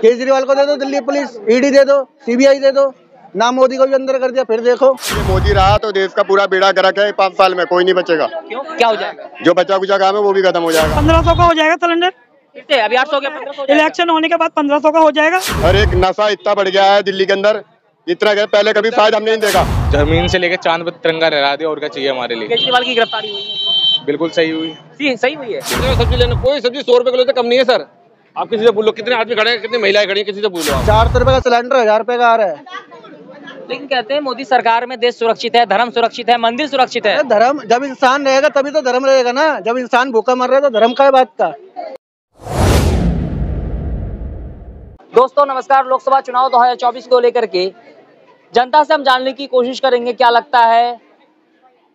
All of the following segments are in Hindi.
केजरीवाल को दे दो दिल्ली पुलिस, ईडी दे दो, सीबीआई दे दो, ना मोदी को भी अंदर कर दिया, फिर देखो। मोदी रहा तो देश का पूरा बेड़ा गर्क है, 5 साल में कोई नहीं बचेगा। क्यों, क्या हो जाएगा? जो बचा कुचा काम है वो भी खत्म हो जाएगा। 1500 का हो जाएगा सिलेंडर। अभी 800 हो गया, इलेक्शन होने के बाद 1500 का हो जाएगा। और एक नशा इतना बढ़ गया है दिल्ली के अंदर, इतना गया पहले कभी शायद हमने नहीं देखा। जमीन से लेकर चांद पर तिरंगा लहरा दिया, और क्या चाहिए हमारे लिए। केजरीवाल की गिरफ्तारी हुई है, बिल्कुल सही हुई, सही हुई है। सब्जी लेना, कोई सब्जी 100 रुपए किलो से कम नहीं है सर। आप किसी से बोलो कितने आदमी खड़े हैं, कितनी महिलाएं खड़ी हैं, किसी से पूछो। 400 रुपए का सिलेंडर 1000 रुपए का आ रहा है। लेकिन कहते हैं मोदी सरकार में देश सुरक्षित है, धर्म सुरक्षित है, मंदिर सुरक्षित है। धर्म जब इंसान रहेगा तभी तो धर्म रहेगा ना। जब इंसान भूखा मर रहा है तो धर्म का है बात का। दोस्तों नमस्कार, लोकसभा चुनाव 2024 को लेकर के जनता से हम जानने की कोशिश करेंगे क्या लगता है।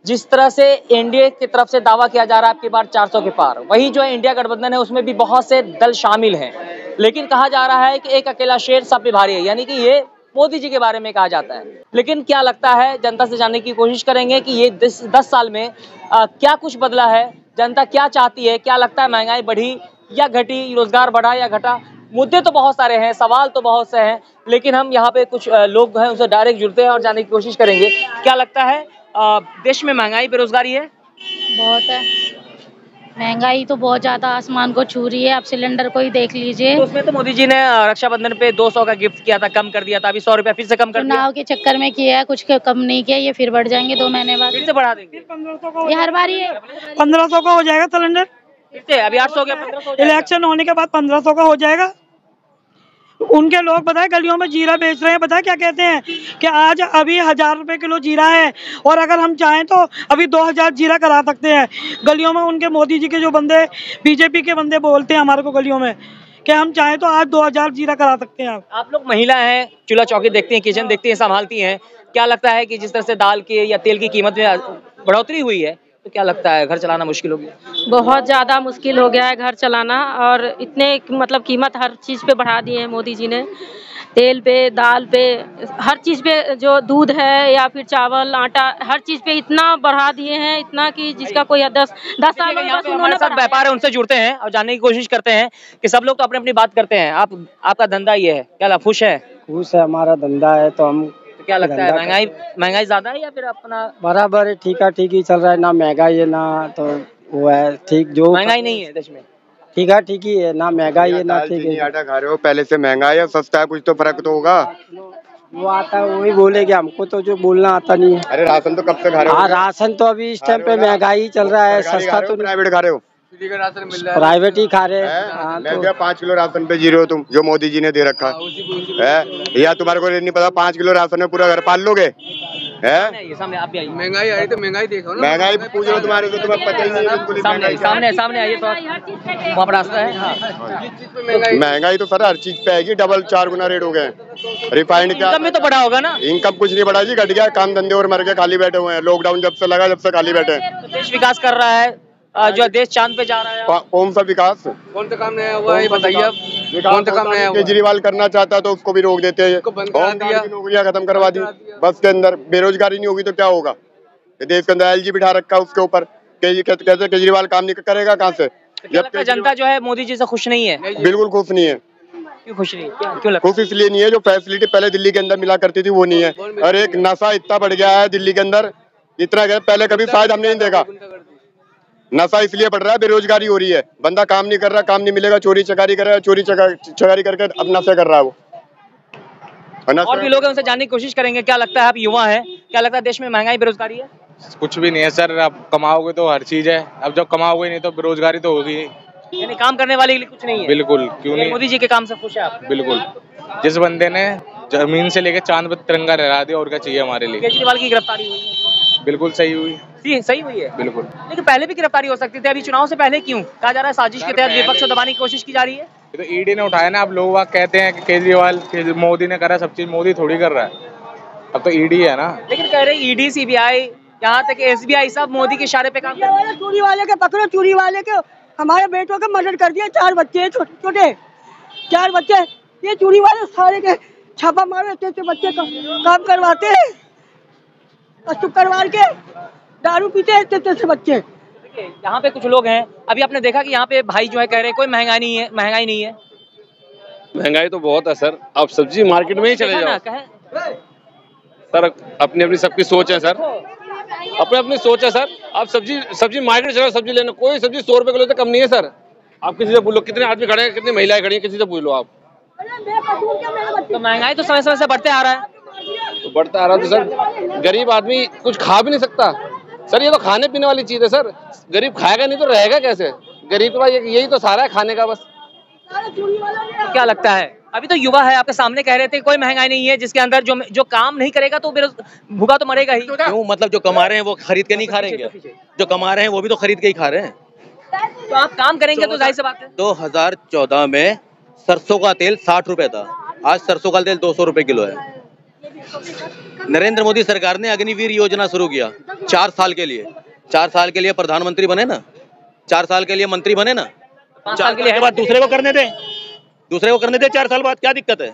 जिस तरह से एनडीए की तरफ से दावा किया जा रहा है आपकी बार 400 के पार, वही जो है इंडिया गठबंधन है उसमें भी बहुत से दल शामिल हैं, लेकिन कहा जा रहा है कि एक अकेला शेर सब पे भारी है, यानी कि ये मोदी जी के बारे में कहा जाता है। लेकिन क्या लगता है, जनता से जानने की कोशिश करेंगे कि ये 10 साल में क्या कुछ बदला है, जनता क्या चाहती है, क्या लगता है महंगाई बढ़ी या घटी, रोजगार बढ़ा या घटा। मुद्दे तो बहुत सारे हैं, सवाल तो बहुत से हैं, लेकिन हम यहाँ पे कुछ लोग हैं उनसे डायरेक्ट जुड़ते हैं और जानने की कोशिश करेंगे क्या लगता है। देश में महंगाई बेरोजगारी है, बहुत है। महंगाई तो बहुत ज्यादा आसमान को छू रही है। आप सिलेंडर को ही देख लीजिए। तो उसमें तो मोदी जी ने रक्षाबंधन पे 200 का गिफ्ट किया था, कम कर दिया था, अभी 100 रुपया फिर से कम कर दिया। चुनाव के चक्कर में किया है, कुछ कम नहीं किया, ये फिर बढ़ जाएंगे 2 महीने बाद, फिर से बढ़ा देंगे। 1500 का ये हर बार ही 1500 का हो जाएगा सिलेंडर। अभी 800 हो गया, 1500 हो जाएगा। इलेक्शन होने के बाद 1500 का हो जाएगा। उनके लोग बताए गलियों में जीरा बेच रहे हैं, बताए क्या कहते हैं कि आज अभी 1000 रुपए किलो जीरा है और अगर हम चाहें तो अभी 2000 जीरा करा सकते हैं। गलियों में उनके मोदी जी के जो बंदे, बीजेपी के बंदे बोलते हैं हमारे को गलियों में कि हम चाहें तो आज 2000 जीरा करा सकते हैं। आप लोग महिला हैं, चूल्हा चौकी देखती हैं, किचन देखती हैं, संभालती हैं, क्या लगता है कि जिस तरह से दाल के या तेल की कीमत में बढ़ोतरी हुई है तो क्या लगता है घर चलाना मुश्किल हो गया? बहुत ज़्यादा मुश्किल हो गया है घर चलाना, और इतने मतलब कीमत हर चीज़ पे बढ़ा दिए हैं मोदी जी ने। तेल पे, दाल पे, हर चीज़ पे, जो दूध है या फिर चावल, आटा, हर चीज़ पे इतना बढ़ा दिए हैं, इतना कि जिसका कोई 10 साल में बस उन्होंने साथ व्यापार है उनसे जुड़ते हैं और जानने की कोशिश करते हैं कि सब लोग तो अपनी अपनी बात करते हैं। आपका धंधा ये है, क्या खुश है? खुश है, हमारा धंधा है तो हम। क्या लगता है महंगाई ज्यादा है या फिर अपना बराबर है? ठीक ही चल रहा है, ना महंगाई है ना तो वो है ठीक। जो महंगाई नहीं है देश में, ठीक ही है, ना महंगाई है ना ठीक है। आटा खा रहे हो, पहले से महंगा है या सस्ता है, कुछ तो फर्क तो होगा। वो आता है वही बोलेगे, हमको तो जो बोलना आता नहीं है। अरे राशन तो कब से खा रहे हो? हाँ, राशन तो अभी इस टाइम पे महंगाई ही चल रहा है, सस्ता तो प्राइवेट खा रहे हो? प्राइवेट ही खा रहे हैं। मैं क्या 5 किलो राशन पे जी रहे हो तुम, जो मोदी जी ने दे रखा है? या तुम्हारे को नहीं पता 5 किलो राशन में पूरा घर पाल लोगे? सामने आप भी आइए। महंगाई आई तो महंगाई देखो ना। महंगाई पूछ लो तुम्हारे को, तुम्हें पता ही नहीं है। सामने आइए तो वहाँ पर रास्ता है। हाँ। महंगाई तो सर हर चीज पे आएगी, डबल 4 गुना रेट हो गए। रिफाइंड क्या इनकम में तो बढ़ा होगा ना? इनकम कुछ नहीं बढ़ा जी, घट गया। काम धंधे और मर के खाली बैठे हुए हैं। लॉकडाउन जब से लगा जब से खाली बैठे हैं। तो देश विकास कर रहा है, जो देश चांद पे जा रहा है। कौन सा विकास? कौन सा काम नया हुआ है बताइए आप? कौन सा काम नया हुआ? केजरीवाल करना चाहता तो उसको भी रोक देते हैं, नौकरियां खत्म करवा दी। बस के अंदर बेरोजगारी नहीं होगी तो क्या होगा? देश के अंदर एलजी बिठा रखा है उसके ऊपर, कैसे केजरीवाल काम नहीं करेगा कहाँ से? जब जनता जो है मोदी जी से खुश नहीं है, बिल्कुल खुश नहीं है। क्यों खुश नहीं? क्यों लगता? खुश इसलिए नहीं है, जो फैसिलिटी पहले दिल्ली के अंदर मिला करती थी वो नहीं है। और एक नशा इतना बढ़ गया है दिल्ली के अंदर, इतना गया पहले कभी शायद हमने नहीं देखा। नशा इसलिए बढ़ रहा है, बेरोजगारी हो रही है, बंदा काम नहीं कर रहा, काम नहीं मिलेगा, चोरी चकारी कर रहा है, चोरी चकारी करके अब नशा कर रहा है वो। और भी लोग हैं, उनसे जानने की कोशिश करेंगे क्या लगता है। आप युवा हैं, क्या लगता है देश में महंगाई बेरोजगारी है? कुछ भी नहीं है सर, अब कमाओगे तो हर चीज है, अब जब कमाओगे नहीं तो बेरोजगारी तो होगी। यानी काम करने वाले के लिए कुछ नहीं है? बिल्कुल, क्यों नहीं। मोदी जी के काम से खुश है आप? बिल्कुल, जिस बंदे ने जमीन से लेकर चांद पर तिरंगा लहरा दिया, और क्या चाहिए हमारे लिए। केजरीवाल की गिरफ्तारी हुई है, बिल्कुल सही हुई, सही हुई है बिल्कुल। लेकिन पहले भी गिरफ्तारी हो सकती थी, अभी चुनाव से पहले क्यों? कहा जा रहा है साजिश के तहत विपक्ष को दबाने की कोशिश की जा रही है। ये तो ईडी ने उठाया ना। अब लोग बाग कहते हैं कि केजरीवाल मोदी ने करा सब चीज, मोदी थोड़ी कर रहा है, अब तो ईडी है ना। लेकिन कह रहे ईडी, सीबीआई, यहाँ तक एसबीआई सब मोदी के इशारे पे काम कर रहे हैं। चोरी वाले के पकड़ो, चोरी वाले के। हमारे बेटों का मर्डर कर दिया, 4 बच्चे छोटे 4 बच्चे। ये चोरी वाले सारे के छापा मारो, इतने बच्चे काम करवाते हैं और शुक्रवार के दारू पीते हैं इतने से बच्चे। यहाँ पे कुछ लोग हैं, अभी आपने देखा कि यहाँ पे भाई जो है कह रहे कोई महंगाई नहीं है। महंगाई तो बहुत है सर, आप सब्जी मार्केट में ही चले जाओ सर, अपनी अपनी सबकी सोच है सर, अपनी अपनी सोच है सर। आप सब्जी मार्केट चलो, सब्जी लेना, कोई सब्जी 100 रुपए किलो से कम नहीं है सर। आप किसी से पूछ लो कितने आदमी खड़े हैं, कितनी महिलाएं खड़ी हैं, किसी से पूछ लो आप। तो महंगाई तो समय समय से बढ़ते आ रहा है, तो बढ़ता आ रहा है तो सर गरीब आदमी कुछ खा भी नहीं सकता सर, ये तो खाने पीने वाली चीज है सर। गरीब खाएगा नहीं तो रहेगा कैसे? गरीब के पास यही तो सारा है खाने का बस। तो क्या लगता है, अभी तो युवा है आपके सामने कह रहे थे कोई महंगाई नहीं है, जिसके अंदर जो काम नहीं करेगा तो भूखा तो मरेगा ही। क्यों? मतलब जो कमा रहे हैं वो खरीद के नहीं खा रहे हैं क्या? जो कमा रहे हैं वो भी तो खरीद के ही खा रहे हैं। तो आप काम करेंगे तो जाहिर सी बात है। 2014 में सरसों का तेल 60 रुपए था, आज सरसों का तेल 200 रुपए किलो है। नरेंद्र मोदी सरकार ने अग्निवीर योजना शुरू किया 4 साल के लिए। 4 साल के लिए प्रधानमंत्री बने ना, 4 साल के लिए मंत्री बने ना, 4 साल के बाद दूसरे को करने दे, 4 साल बाद क्या दिक्कत है?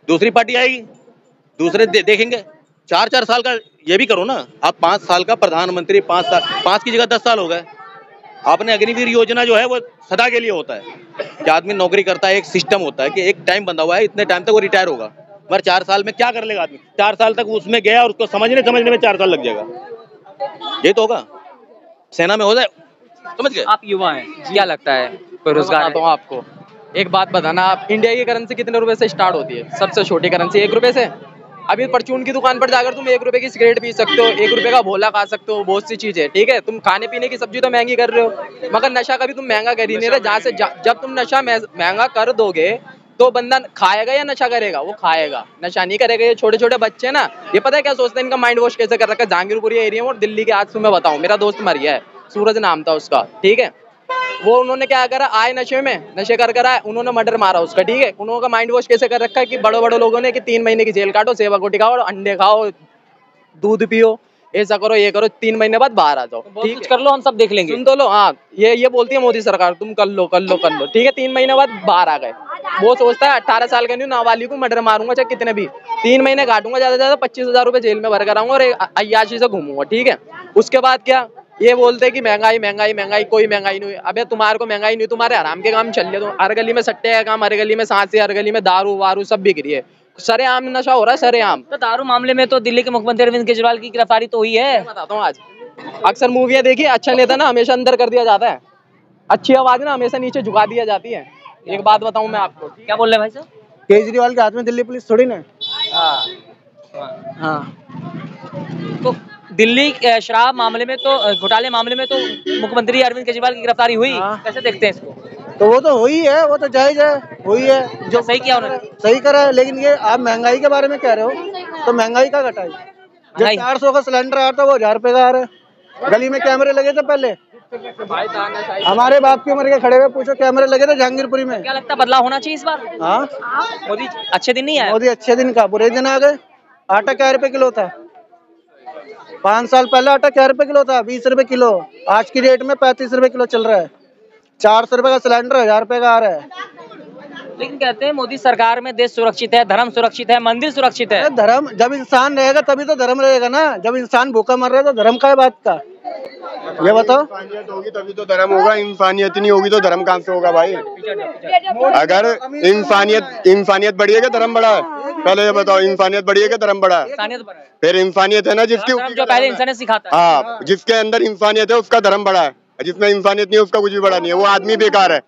दूसरी पार्टी आएगी, दूसरे देखेंगे। 4 साल का ये भी करो ना। आप 5 साल का प्रधानमंत्री, 5 की जगह 10 साल हो गए। आपने अग्निवीर योजना जो है वो सदा के लिए होता है कि आदमी नौकरी करता है, एक सिस्टम होता है कि एक टाइम बंधा हुआ है, इतने टाइम तक वो रिटायर होगा। मगर 4 साल में क्या कर लेगा आदमी? 4 साल तक उसमें गया और उसको समझने में 4 साल लग जाएगा। ये तो होगा, सेना में हो जाए। समझ गए? आप युवा हैं, क्या लगता है कोई रोजगार? तो आपको एक बात बताना, आप इंडिया की करेंसी कितने रुपए से स्टार्ट होती है? सबसे छोटी करेंसी 1 रुपए से। अभी परचून की दुकान पर जाकर तुम 1 रुपए की सिगरेट पी सकते हो, 1 रुपए का भोला खा सकते हो, बहुत सी चीजें, ठीक है। तुम खाने पीने की सब्जी तो महंगी कर रहे हो, मगर नशा कभी तुम महंगा कर ही नहीं रहे। जहाँ से जब तुम नशा महंगा कर दोगे तो बंदा खाएगा या नशा करेगा? वो खाएगा, नशा नहीं करेगा। ये छोटे छोटे बच्चे ना, ये पता है क्या सोचते हैं, इनका माइंड वॉश कैसे कर रखा है। जहांगीरपुरी एरिया में और दिल्ली के, आज तुम्हें बताऊं, मेरा दोस्त मर गया है, सूरज नाम था उसका, ठीक है। वो उन्होंने क्या करा, आए नशे कर आए, उन्होंने मर्डर मारा उसका, ठीक है। उन्होंने माइंड वॉश कैसे कर रखा है कि बड़े लोगों ने कि 3 महीने की जेल काटो, सेवा कोटी खाओ, अंडे खाओ, दूध पियो, ऐसा करो, ये करो, 3 महीने बाद बाहर आ जाओ, ठीक है, कर लो, हम सब देख लेंगे। सुन तो लो। हाँ, ये बोलती है मोदी सरकार, तुम कर लो, ठीक है। 3 महीने बाद बाहर आ गए। वो सोचता है 18 साल का नहीं, नाबालिग को मर्डर मारूंगा चाहे कितने भी, 3 महीने काटूंगा, ज्यादा 25,000 रुपए जेल में भर कर आऊंगा और अय्याशी से घूमूंगा, ठीक है। उसके बाद क्या, ये बोलते हैं कि महंगाई, कोई महंगाई नहीं हुई। अबे तुम्हारे को महंगाई नहीं, तुम्हारे आराम के काम चल रहे। तो हर गली में सट्टे का काम, हर गली में सांसे, हर गली में दारू वारू सब बिक रही है, सरेआम नशा हो रहा है, सरेआम। तो दारू मामले में तो दिल्ली के मुख्यमंत्री अरविंद केजरीवाल की गिरफ्तारी तो हुई है। बताता हूँ, आज अक्सर मूवियाँ देखिए, अच्छा नेता ना हमेशा अंदर कर दिया जाता है, अच्छी आवाज ना हमेशा नीचे झुका दिया जाती है। एक बात बताऊं मैं आपको, क्या बोल रहे भाई साहब? केजरीवाल के हाथ में दिल्ली पुलिस थोड़ी ना। हाँ, तो दिल्ली शराब मामले में तो, घोटाले मामले में तो मुख्यमंत्री अरविंद केजरीवाल की गिरफ्तारी हुई। कैसे देखते हैं इसको? तो वो तो हुई है, वो तो जायज है, हुई है, जो सही किया उन्होंने, सही करा है। लेकिन ये आप महंगाई के बारे में कह रहे हो, तो महंगाई का घटाई। जो 400 का सिलेंडर आ रहा था वो 1000 रुपए का आ रहा है। गली में कैमरे लगे थे पहले, हमारे बाप की उम्र के खड़े हुए पूछो, कैमरे लगे थे जहांगीरपुरी में। क्या लगता है बदलाव होना चाहिए इस बार? हाँ, मोदी अच्छे दिन नहीं आए। मोदी अच्छे दिन का बुरे दिन आ गए। आटा क्या रुपए किलो था? 5 साल पहले आटा क्या रुपए किलो था? 20 रुपए किलो। आज की डेट में 35 रुपए किलो चल रहा है। 400 रुपए का सिलेंडर 1000 रुपए का आ रहा है। लेकिन कहते हैं मोदी सरकार में देश सुरक्षित है, धर्म सुरक्षित है, मंदिर सुरक्षित है। धर्म, जब इंसान रहेगा तभी तो धर्म रहेगा ना। जब इंसान भूखा मर रहा है तो धर्म का है बात का? ये बताओ। इंसानियत होगी तभी तो धर्म होगा, इंसानियत नहीं होगी तो धर्म कहाँ से होगा भाई? अगर इंसानियत बढ़ी है क्या धर्म बढ़ा है? पहले ये बताओ, इंसानियत बढ़ी है क्या धर्म बढ़ा है? फिर इंसानियत है ना जिसकी, जो पहले इंसानियत सिखाता है। हाँ, जिसके अंदर इंसानियत है उसका धर्म बढ़ा है, जिसमें इंसानियत नहीं है उसका कुछ भी बड़ा नहीं है, वो आदमी बेकार है।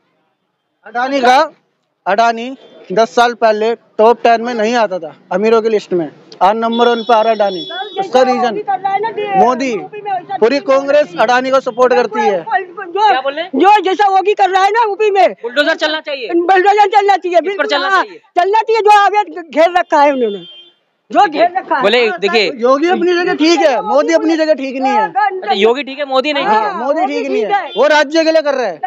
अडानी 10 साल पहले टॉप 10 में नहीं आता था अमीरों की लिस्ट में, आज नंबर 1 पे आ रहा है अडानी। उसका रीजन मोदी, पूरी कांग्रेस अडानी को सपोर्ट करती है। क्या बोल रहे हैं? जो जैसा योगी कर रहा है ना यूपी में, बुलडोजर चलना चाहिए, बुलडोजर चलना चाहिए, चलना चाहिए। जो आगे घेर रखा है उन्होंने, जो घेर रखा है। बोले देखिए, योगी अपनी जगह ठीक है, मोदी अपनी जगह ठीक नहीं है। योगी ठीक है, मोदी नहीं ठीक है। मोदी ठीक नहीं है, वो राज्य के लिए कर रहा है,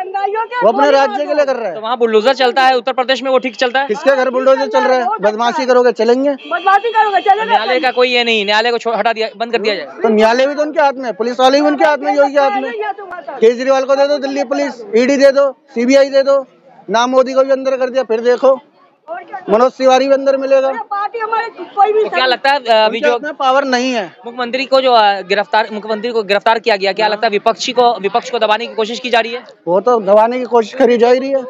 वो अपने राज्य के लिए कर रहा है। तो वहाँ बुलडोजर चलता है, उत्तर प्रदेश में वो ठीक चलता है। किसके घर बुलडोजर चल रहा है? बदमाशी करोगे चलेंगे, बदमाशी करोगे चलेंगे। न्यायालय का कोई ये नहीं, न्यायालय को हटा दिया, बंद कर दिया जाए। तो न्यायालय भी तो उनके हाथ में, पुलिस वाले भी उनके हाथ में, योगी के हाथ में। केजरीवाल को दे दो दिल्ली पुलिस, ईडी दे दो, सीबीआई दे दो, नाम मोदी को भी अंदर कर दिया, फिर देखो मनोज तिवारी भी अंदर मिलेगा। तो क्या लगता है अभी जो पावर नहीं है मुख्यमंत्री को जो गिरफ्तार किया गया, क्या लगता है विपक्ष को दबाने की कोशिश की जा रही है? वो तो दबाने की कोशिश करी जा रही है।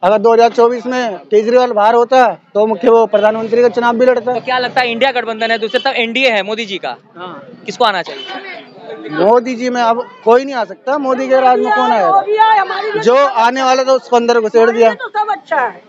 अगर 2024 में केजरीवाल बाहर होता तो मुख्य वो प्रधानमंत्री का चुनाव भी लड़ता। तो क्या लगता है इंडिया गठबंधन है, दूसरी तरफ एनडीए है मोदी जी का, किसको आना चाहिए? मोदी जी में अब कोई नहीं आ सकता, मोदी के राज में कौन आएगा? जो आने वाला था उसको अंदर घुसेड़ दिया। तो सब अच्छा है,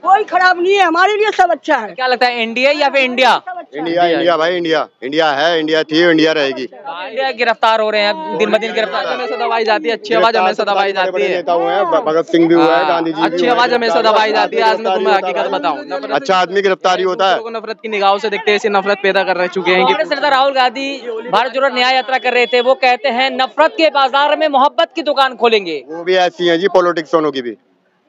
कोई खराब नहीं है, हमारे लिए सब अच्छा है। क्या लगता है एनडीए या फिर इंडिया? इंडिया भाई, इंडिया है, इंडिया थी, इंडिया रहेगी। इंडिया गिरफ्तार हो रहे हैं दिन ब दिन, गिरफ्तार हमेशा दबाई जाती है, अच्छी आवाज हमेशा दबाई जाती है। नेता हुए हैं, भगत सिंह भी हुआ है, गांधी जी भी अच्छी आवाज हमेशा दबाई जाती है। आज मैं तुम्हें हकीकत बताऊं, अच्छा आदमी गिरफ्तारी होता है। नफरत की निगाहों से देखते हैं, ऐसी नफरत पैदा कर रह चुके हैं। कांग्रेस नेता राहुल गांधी भारत जोड़ो न्याय यात्रा कर रहे थे, वो कहते हैं नफरत के बाजार में मोहब्बत की दुकान खोलेंगे। वो भी ऐसी है जी, पॉलिटिक्स वालों की भी,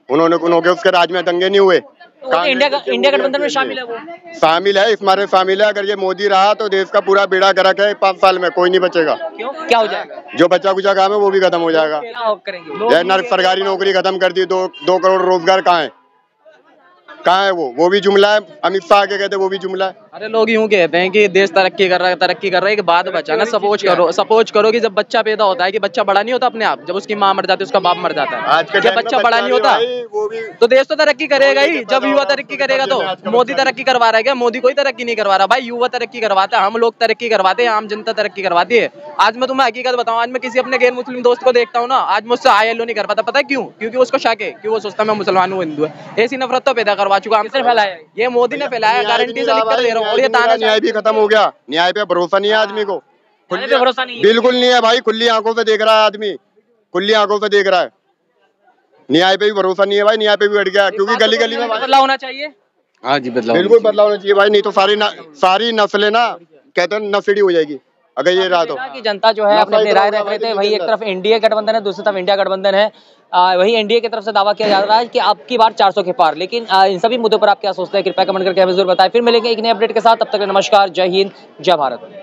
उन्होंने उसके राज में दंगे नहीं हुए। तो इंडिया गठबंधन में शामिल है, वो शामिल है, इस मारे शामिल है। अगर ये मोदी रहा तो देश का पूरा बेड़ा गर्क है, 5 साल में कोई नहीं बचेगा। क्यों, क्या हो जाएगा? जो बचा कुचा काम है वो भी खत्म हो जाएगा। क्या करेंगे? सरकारी नौकरी खत्म कर दी, 2 करोड़ रोजगार कहाँ है वो भी जुमला है। अमित शाह के कहते वो भी जुमला है। अरे लोग यूं कहते हैं कि देश तरक्की कर रहा है कि बाद बचा ना। सपोज करो कि जब बच्चा पैदा होता है कि बच्चा बड़ा नहीं होता अपने आप, जब उसकी माँ मर जाती है उसका बाप मर जाता है, जब बच्चा बड़ा नहीं होता तो देश तो तरक्की करेगा ही। जब युवा तरक्की करेगा तो मोदी तरक्की करवा रहा है क्या? मोदी कोई तरक्की नहीं करवा रहा भाई, युवा तरक्की करवाता है, हम लोग तरक्की करवाते हैं, आम जनता तरक्की करवाती है। आज मैं तुम्हें हकीकत बताऊं, आज मैं किसी अपने गैर मुस्लिम दोस्त को देखता हूँ ना, आज मुझसे ILO नहीं कर पाता। पता है क्यों? क्योंकि उसको शक है कि वो सोचता मैं मुसलमान हूँ, हिंदू है। ऐसी नफरत तो पैदा करवा चुका, हमसे फैलाया, ये मोदी ने फैलाया, गारंटी से लिख कर दे रहा हूँ। और ये न्याय भी खत्म हो गया, न्याय पे भरोसा नहीं है आदमी को, भरोसा नहीं, बिल्कुल नहीं है भाई। खुली आंखों से देख रहा है आदमी, खुली आंखों से देख रहा है। न्याय पे भी भरोसा नहीं है भाई, न्याय पे भी अड़ गया। क्योंकि गली गली में बदलाव होना चाहिए। हाँ जी, बिल्कुल बदलाव होना चाहिए भाई, नहीं तो सारी नस्लें ना कहते हैं नस्ली हो जाएगी अगर ये रहा तो। कि जनता जो है अपने राय रख रहे थे, वही एक तरफ एनडीए गठबंधन है, दूसरी तरफ इंडिया गठबंधन है। वही एनडीए की तरफ से दावा किया जा रहा है कि अब की बार 400 के पार। लेकिन इन सभी मुद्दों पर आप क्या सोचते हैं, कृपया कमेंट करके हमें जरूर बताएं। फिर मिलेंगे एक नए अपडेट के साथ, तब तक नमस्कार, जय हिंद, जय भारत।